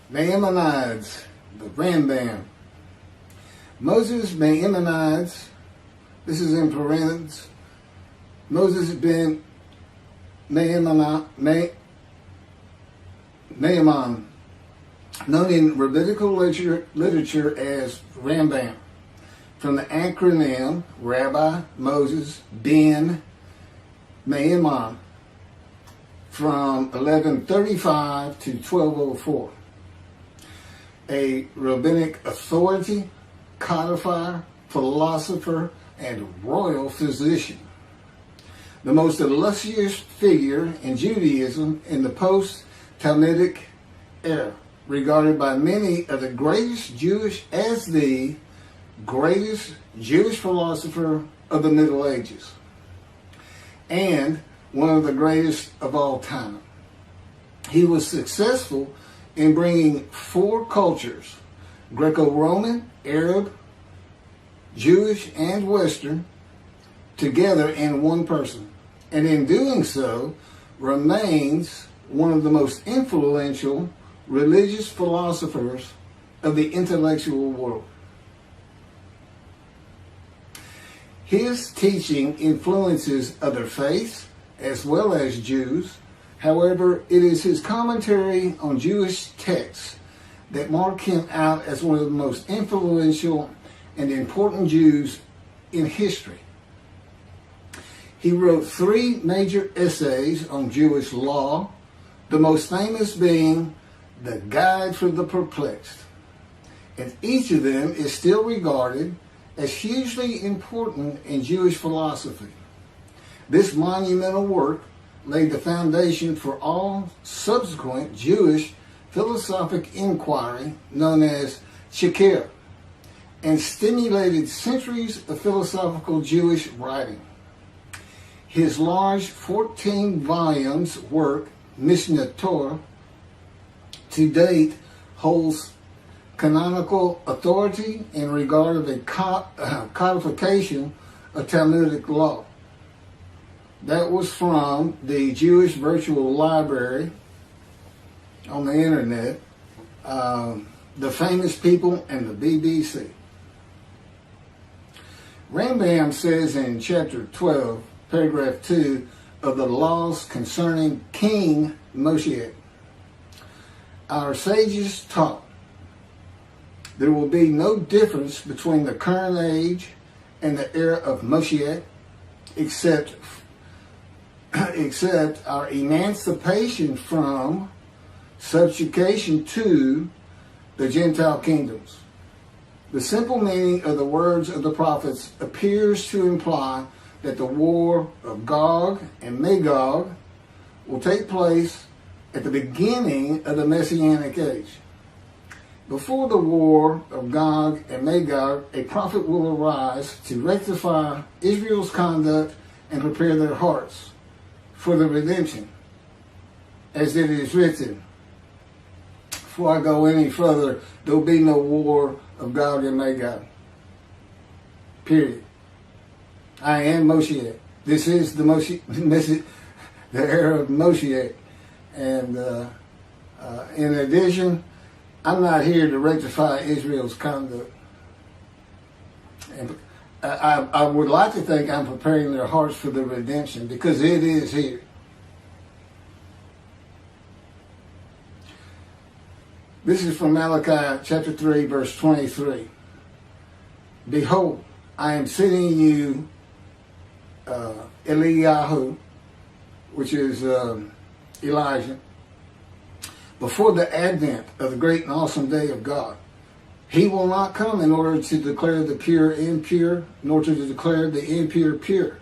Maimonides, the Rambam. Moses Maimonides, this is in parentheses, Moses Ben Maimon, known in rabbinical literature as Rambam, from the acronym Rabbi Moses Ben Maimon, from 1135 to 1204. A rabbinic authority, codifier, philosopher, and royal physician. The most illustrious figure in Judaism in the post-talmudic era, regarded by many of the greatest Jewish philosopher of the Middle Ages, and one of the greatest of all time. He was successful in bringing four cultures, Greco-Roman, Arab, Jewish, and Western, together in one person, and in doing so remains one of the most influential religious philosophers of the intellectual world. His teaching influences other faiths as well as Jews. However, it is his commentary on Jewish texts that mark him out as one of the most influential and important Jews in history. He wrote 3 major essays on Jewish law, the most famous being The Guide for the Perplexed, and each of them is still regarded as hugely important in Jewish philosophy. This monumental work laid the foundation for all subsequent Jewish philosophic inquiry known as Chakirah, and stimulated centuries of philosophical Jewish writing. His large 14 volumes work, Mishneh Torah, to date holds canonical authority in regard of a codification of Talmudic law. That was from the Jewish Virtual Library on the internet, the famous people, and the BBC. Rambam says in chapter 12, paragraph 2 of the laws concerning King Moshiach, our sages taught there will be no difference between the current age and the era of Moshiach, except our emancipation from subjugation to the Gentile kingdoms. The simple meaning of the words of the prophets appears to imply that the war of Gog and Magog will take place at the beginning of the Messianic age. Before the war of Gog and Magog, a prophet will arise to rectify Israel's conduct and prepare their hearts for the redemption, as it is written. Before I go any further, there will be no war of Gog and Magog. Period. I am Moshiach. This is the the era of Moshiach. And in addition, I'm not here to rectify Israel's conduct. And I would like to think I'm preparing their hearts for the redemption, because it is here. This is from Malachi chapter 3, verse 23. Behold, I am sending you Eliyahu, which is Elijah, before the advent of the great and awesome day of God. He will not come in order to declare the pure impure, nor to declare the impure pure.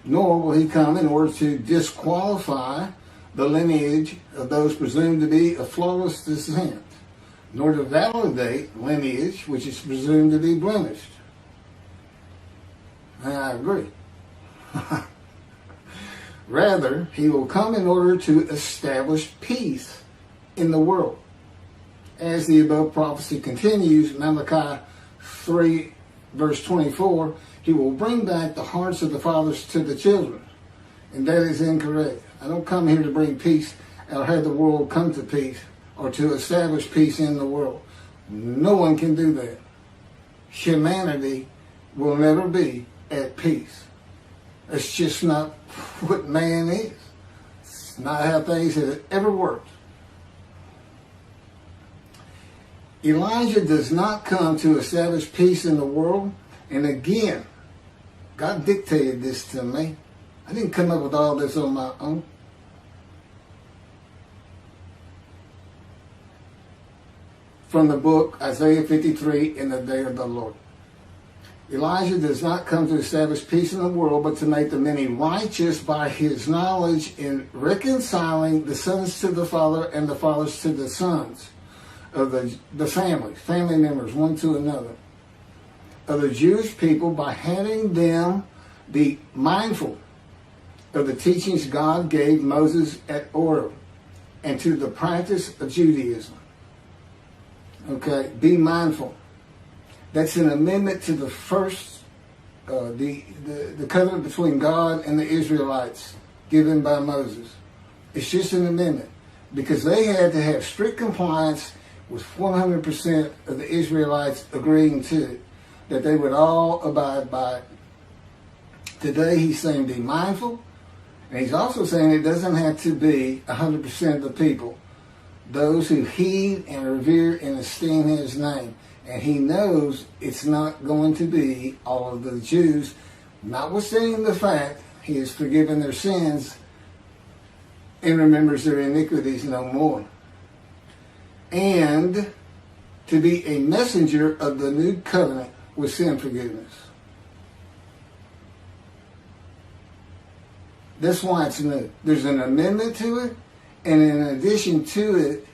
Nor will he come in order to disqualify the lineage of those presumed to be of flawless descent, nor to validate lineage which is presumed to be blemished. And I agree. Rather, he will come in order to establish peace in the world. As the above prophecy continues, Malachi 3, verse 24, he will bring back the hearts of the fathers to the children. And that is incorrect. I don't come here to bring peace or have the world come to peace or to establish peace in the world. No one can do that. Humanity will never be at peace. It's just not what man is. It's not how things have ever worked. Elijah does not come to establish peace in the world. And again, God dictated this to me. I didn't come up with all this on my own. From the book Isaiah 53, In the Day of the Lord. Elijah does not come to establish peace in the world, but to make the many righteous by his knowledge in reconciling the sons to the Father and the fathers to the sons of the family members, one to another, of the Jewish people, by having them be mindful of the teachings God gave Moses at Oreb and to the practice of Judaism. Okay, be mindful. That's an amendment to the first, the covenant between God and the Israelites given by Moses. It's just an amendment because they had to have strict compliance with 100% of the Israelites agreeing to it, that they would all abide by it. Today he's saying be mindful, and he's also saying it doesn't have to be 100% of the people, those who heed and revere and esteem his name. And he knows it's not going to be all of the Jews, notwithstanding the fact he has forgiven their sins and remembers their iniquities no more. And to be a messenger of the new covenant with sin forgiveness. That's why it's new. There's an amendment to it, and in addition to it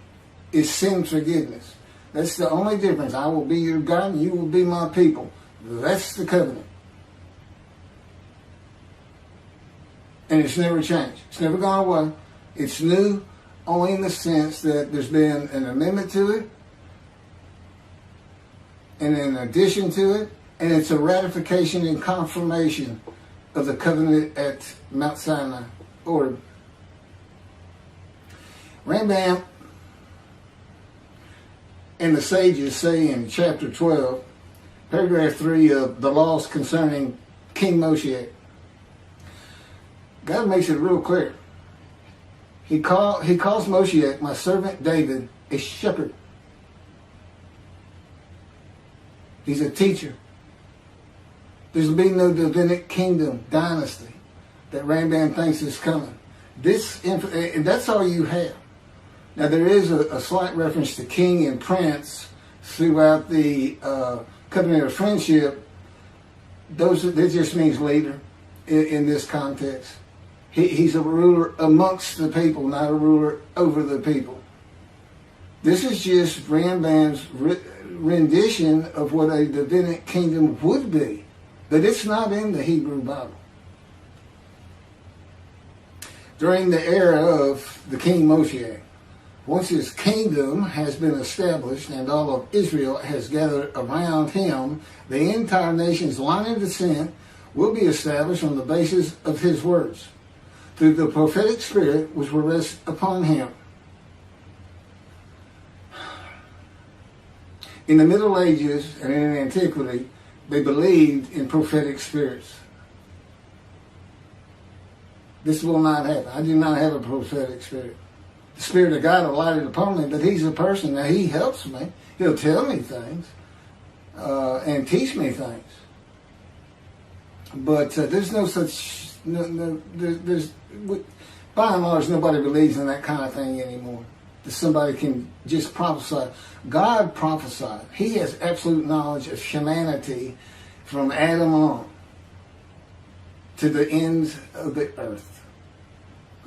is sin forgiveness. That's the only difference. I will be your God and you will be my people. That's the covenant. And it's never changed. It's never gone away. It's new only in the sense that there's been an amendment to it, and in addition to it, and it's a ratification and confirmation of the covenant at Mount Sinai, or Rambam and the sages say in chapter 12, paragraph 3 of the laws concerning King Moshiach, God makes it real clear. He calls Moshiach, my servant David, a shepherd. He's a teacher. There's been no rabbinic kingdom dynasty that Rambam thinks is coming. And that's all you have. Now there is a slight reference to king and prince throughout the covenant of friendship. That just means leader in this context. He's a ruler amongst the people, not a ruler over the people. This is just Rambam's rendition of what a rabbinic kingdom would be, but it's not in the Hebrew Bible. During the era of the King Moshiach, once his kingdom has been established and all of Israel has gathered around him, the entire nation's line of descent will be established on the basis of his words, through the prophetic spirit which will rest upon him. In the Middle Ages and in antiquity, they believed in prophetic spirits. This will not happen. I do not have a prophetic spirit. The Spirit of God alighted upon me, but he's a person. Now, he helps me. He'll tell me things and teach me things. But there's no such... there's by and large, nobody believes in that kind of thing anymore. That somebody can just prophesy. God prophesied. He has absolute knowledge of humanity from Adam on to the ends of the earth.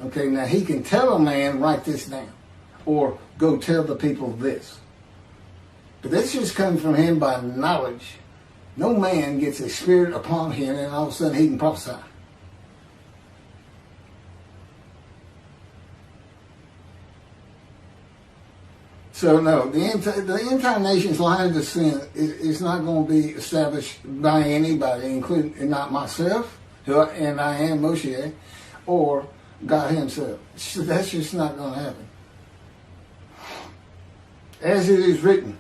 Okay, now he can tell a man, write this down, or go tell the people this. But this just comes from him by knowledge. No man gets a spirit upon him and all of a sudden he can prophesy. So no, the incarnation's line of descent is not going to be established by anybody, including and not myself, and I am Moshiach, or God himself. So that's just not going to happen. As it is written,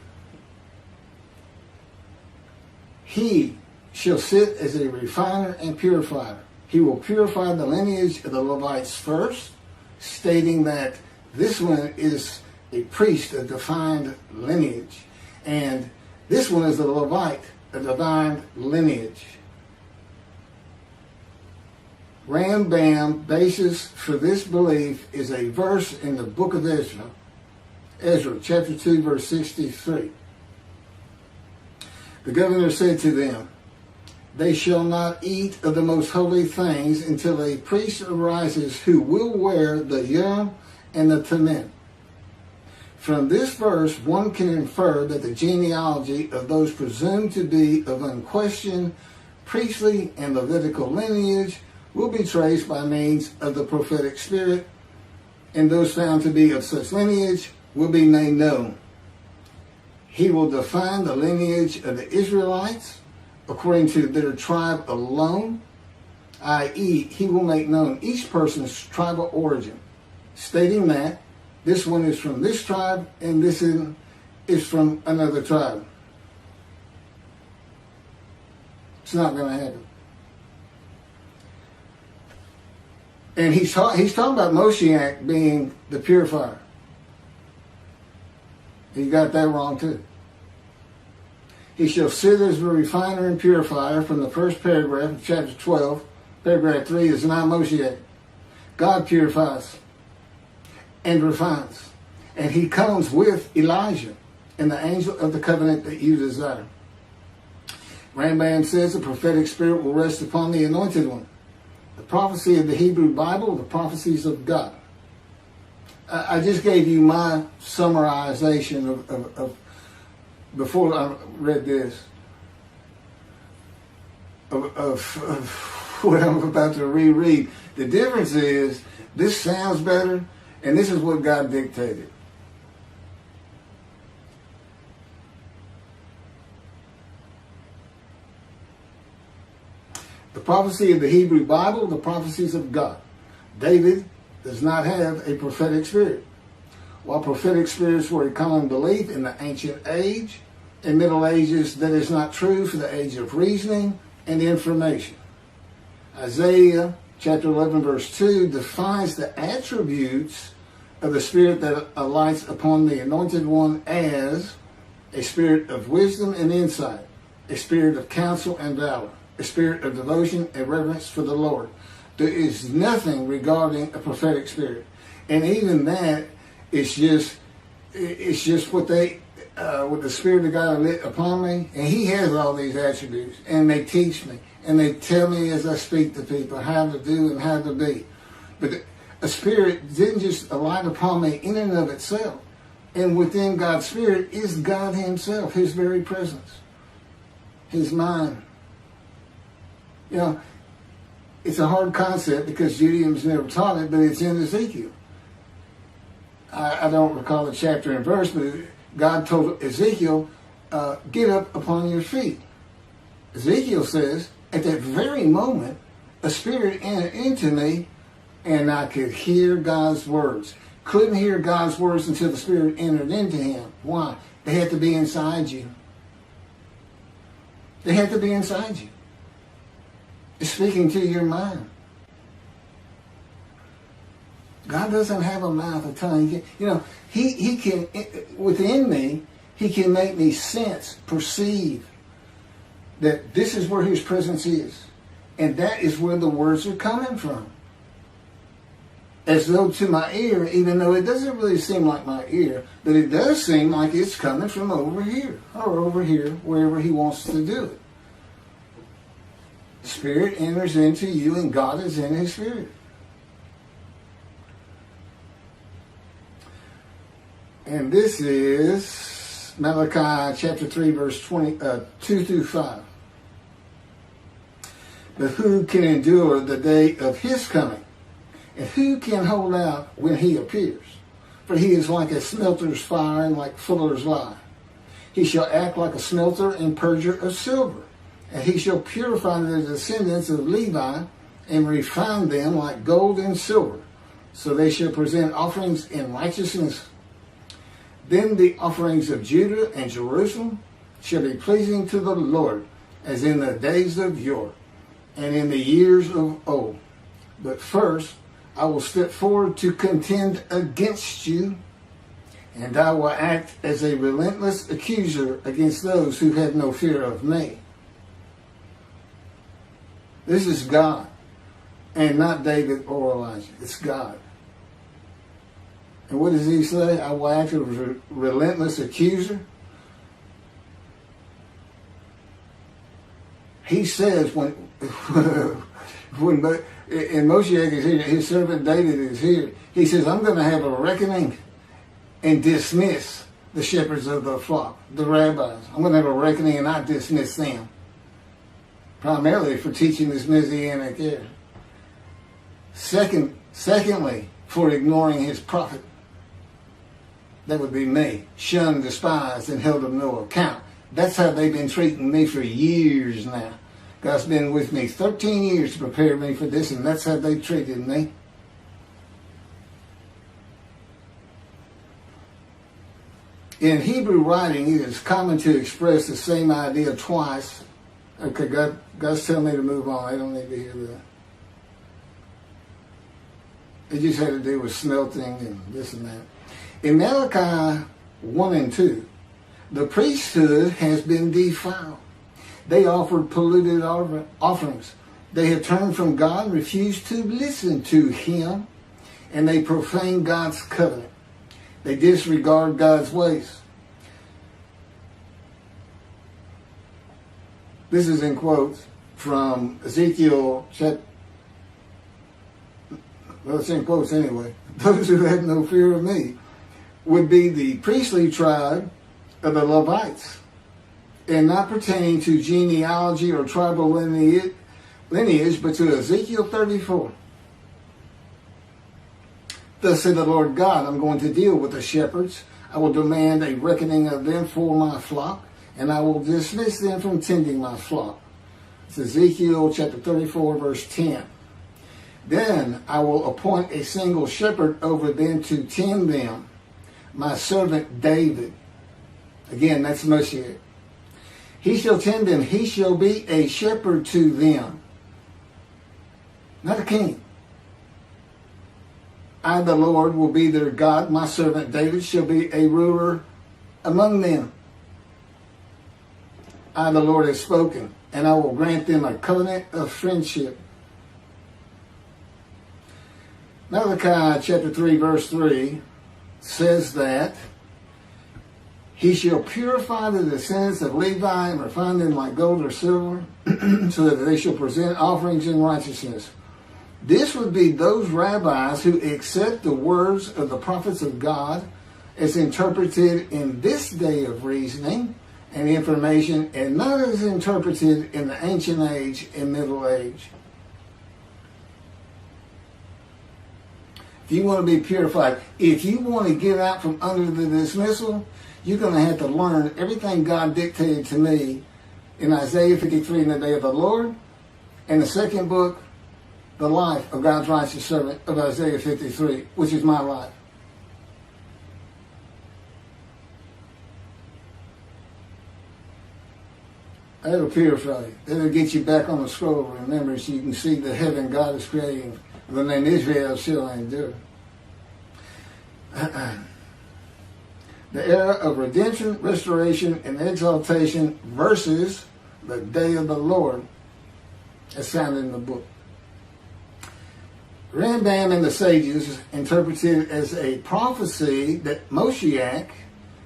he shall sit as a refiner and purifier. He will purify the lineage of the Levites first, stating that this one is a priest, a defined lineage, and this one is a Levite, a defined lineage. Rambam basis for this belief is a verse in the book of Ezra, chapter 2, verse 63. The governor said to them, they shall not eat of the most holy things until a priest arises who will wear the Yom and the Tamim. From this verse, one can infer that the genealogy of those presumed to be of unquestioned priestly and Levitical lineage will be traced by means of the prophetic spirit, and those found to be of such lineage will be made known. He will define the lineage of the Israelites according to their tribe alone, i.e., he will make known each person's tribal origin, stating that this one is from this tribe and this is from another tribe. It's not going to happen. And he's talking about Moshiach being the purifier. He got that wrong too. He shall sit as a refiner and purifier from the first paragraph of chapter 12. Paragraph 3 is not Moshiach. God purifies and refines. And he comes with Elijah and the angel of the covenant that you desire. Rambam says the prophetic spirit will rest upon the anointed one. The prophecy of the Hebrew Bible, the prophecies of God. I just gave you my summarization of before I read this, of what I'm about to reread. The difference is, this sounds better, and this is what God dictated. The prophecy of the Hebrew Bible, the prophecies of God. David does not have a prophetic spirit. While prophetic spirits were a common belief in the ancient age and Middle Ages, that is not true for the age of reasoning and information. Isaiah chapter 11 verse 2 defines the attributes of the spirit that alights upon the anointed one as a spirit of wisdom and insight, a spirit of counsel and valor, a spirit of devotion and reverence for the Lord. There is nothing regarding a prophetic spirit. And even that, it's just what the Spirit of God lit upon me, and he has all these attributes, and they teach me, and they tell me as I speak to people how to do and how to be. But a spirit didn't just alight upon me in and of itself. And within God's spirit is God himself, his very presence, his mind. You know, it's a hard concept because Judaism's never taught it, but it's in Ezekiel. I don't recall the chapter and verse, but God told Ezekiel, get up upon your feet. Ezekiel says, at that very moment, a spirit entered into me, and I could hear God's words. Couldn't hear God's words until the spirit entered into him. Why? They had to be inside you. They had to be inside you. It's speaking to your mind. God doesn't have a mouth, a tongue. He can, within me, he can make me sense, perceive that this is where his presence is. And that is where the words are coming from. As though to my ear, even though it doesn't really seem like my ear, but it does seem like it's coming from over here, or over here, wherever he wants to do it. The Spirit enters into you, and God is in his Spirit. And this is Malachi chapter 3, verse 2 through 5. But who can endure the day of his coming? And who can hold out when he appears? for he is like a smelter's fire and like fuller's lye. He shall act like a smelter and purger of silver, and he shall purify the descendants of Levi and refine them like gold and silver, so they shall present offerings in righteousness. Then the offerings of Judah and Jerusalem shall be pleasing to the Lord, as in the days of yore, and in the years of old. But first I will step forward to contend against you, and I will act as a relentless accuser against those who have no fear of me. This is God, and not David or Elijah. It's God. And what does he say? I will act as a relentless accuser. He says when Moshiach is here, his servant David is here, he says, I'm going to have a reckoning and dismiss the shepherds of the flock, the rabbis. I'm going to have a reckoning and I dismiss them, primarily for teaching this Messianic era. Secondly, for ignoring his prophet. That would be me, shunned, despised, and held of no account. That's how they've been treating me for years now. God's been with me 13 years to prepare me for this, and that's how they treated me. In Hebrew writing, it is common to express the same idea twice. Okay, God's telling me to move on. I don't need to hear that. It just had to do with smelting and this and that. In Malachi 1 and 2, the priesthood has been defiled. They offered polluted offerings. They have turned from God, refused to listen to him, and they profane God's covenant. They disregard God's ways. This is in quotes from Ezekiel chapter. Well, it's in quotes anyway. Those who have no fear of me would be the priestly tribe of the Levites, and not pertaining to genealogy or tribal lineage, but to Ezekiel 34. Thus said the Lord God, I'm going to deal with the shepherds. I will demand a reckoning of them for my flock, and I will dismiss them from tending my flock. It's Ezekiel chapter 34, verse 10. Then I will appoint a single shepherd over them to tend them, my servant David. Again, that's Moshiach. He shall tend them. He shall be a shepherd to them. Not a king. I, the Lord, will be their God. My servant David shall be a ruler among them. I, the Lord, have spoken, and I will grant them a covenant of friendship. Malachi chapter 3, verse 3 says that he shall purify the descendants of Levi and refine them like gold or silver, so that they shall present offerings in righteousness. This would be those rabbis who accept the words of the prophets of God as interpreted in this day of reasoning and information, and not as interpreted in the ancient age and middle age. If you want to be purified, if you want to get out from under the dismissal, you're going to have to learn everything God dictated to me in Isaiah 53 in the day of the Lord, and the second book, the life of God's righteous servant of Isaiah 53, which is my life. That'll purify you. That'll get you back on the scroll of remembrance so you can see the heaven God is creating. The name Israel shall endure. The era of redemption, restoration, and exaltation versus the day of the Lord, as found in the book. Rambam and the sages interpreted it as a prophecy that Moshiach,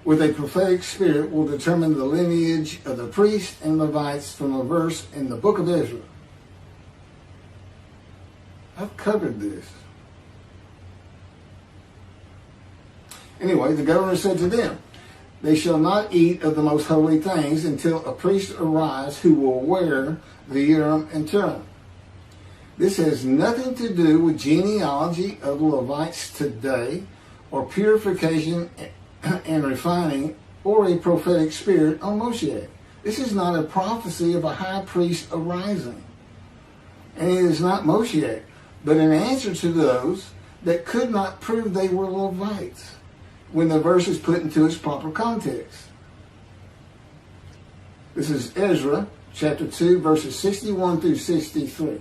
with a prophetic spirit, will determine the lineage of the priests and Levites from a verse in the book of Ezra. I've covered this. Anyway, the governor said to them, they shall not eat of the most holy things until a priest arrives who will wear the Urim and Thummim. This has nothing to do with genealogy of Levites today or purification and refining, or a prophetic spirit on Moshiach. This is not a prophecy of a high priest arising. And it is not Moshiach, but an answer to those that could not prove they were Levites when the verse is put into its proper context. This is Ezra chapter 2, verses 61 through 63.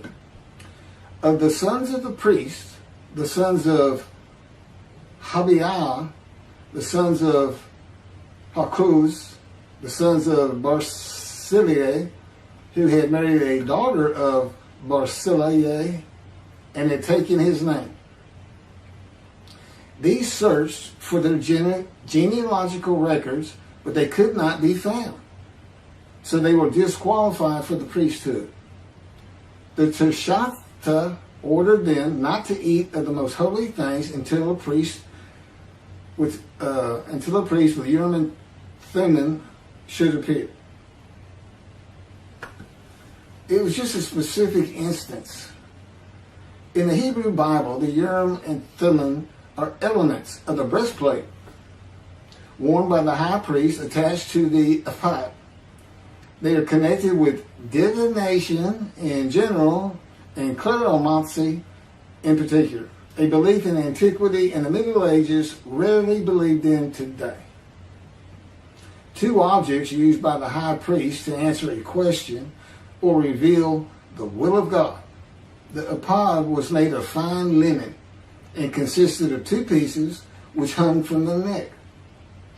Of the sons of the priests, the sons of Habiah, the sons of Hakuz, the sons of Barzillai, who had married a daughter of Barzillai and had taken his name. These searched for their genealogical records, but they could not be found. So they were disqualified for the priesthood. The Teshachta ordered them not to eat of the most holy things until a priest with Urim and Thummim should appear. It was just a specific instance. In the Hebrew Bible, the Urim and Thummim are elements of the breastplate worn by the high priest attached to the ephod. They are connected with divination in general and kleromancy in particular, a belief in antiquity and the Middle Ages rarely believed in today. Two objects used by the high priest to answer a question or reveal the will of God. The ephod was made of fine linen and consisted of two pieces which hung from the neck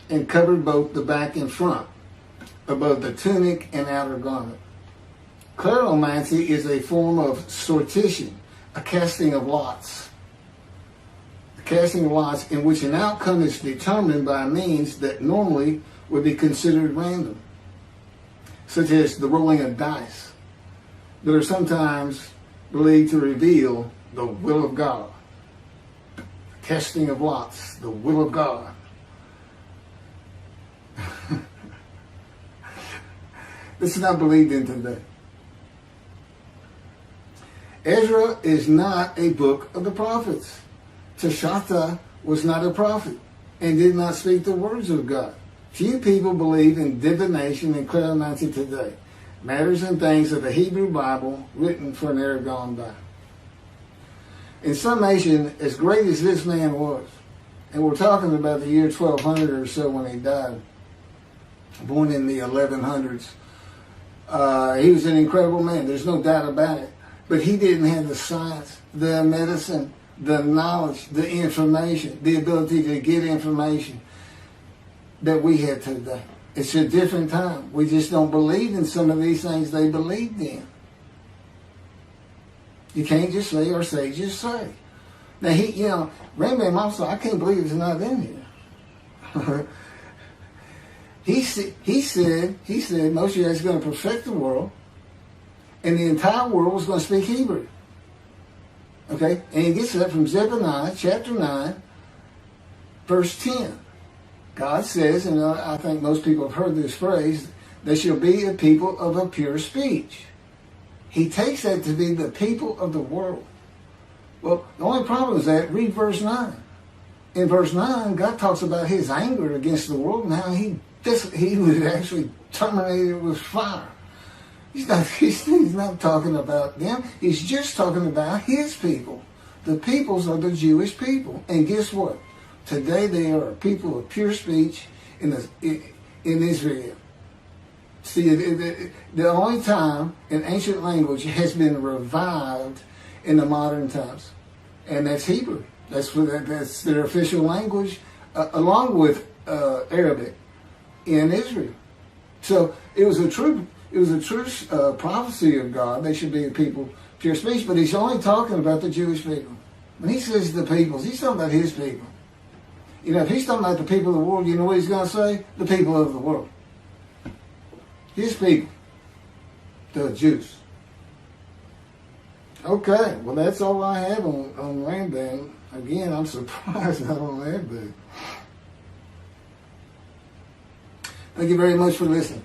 and covered both the back and front, above the tunic and outer garment. Kleromancy is a form of sortition, a casting of lots. A casting of lots in which an outcome is determined by means that normally would be considered random, such as the rolling of dice, that are sometimes believed to reveal the will of God. Casting of lots, the will of God. This is not believed in today. Ezra is not a book of the prophets. Teshachta was not a prophet and did not speak the words of God. Few people believe in divination and kleromancy today, matters and things of the Hebrew Bible written for an era gone by. In summation, as great as this man was, and we're talking about the year 1200 or so when he died, born in the 1100s, he was an incredible man. There's no doubt about it. But he didn't have the science, the medicine, the knowledge, the information, the ability to get information that we have today. It's a different time. We just don't believe in some of these things they believed in. You can't just say or say, just say. Now, Rambam also, I can't believe it's not in here. He said Moshiach is going to perfect the world, and the entire world was going to speak Hebrew. Okay? And he gets that from Zephaniah chapter 9, verse 10. God says, and I think most people have heard this phrase, they shall be a people of a pure speech. He takes that to be the people of the world. Well, the only problem is that, read verse 9. In verse 9, God talks about his anger against the world and how he was actually terminated with fire. He's not talking about them. He's just talking about his people. The peoples are the Jewish people. And guess what? Today they are a people of pure speech in Israel. See, the only time an ancient language has been revived in the modern times, and that's Hebrew. That's their official language, along with Arabic in Israel. So it was a true prophecy of God. They should be a people pure speech, but he's only talking about the Jewish people. When he says the peoples, he's talking about his people. If he's talking about the people of the world, you know what he's going to say? The people of the world. His people. The Jews. Okay, well that's all I have on Rambam. Again, I'm surprised I don't have that. Thank you very much for listening.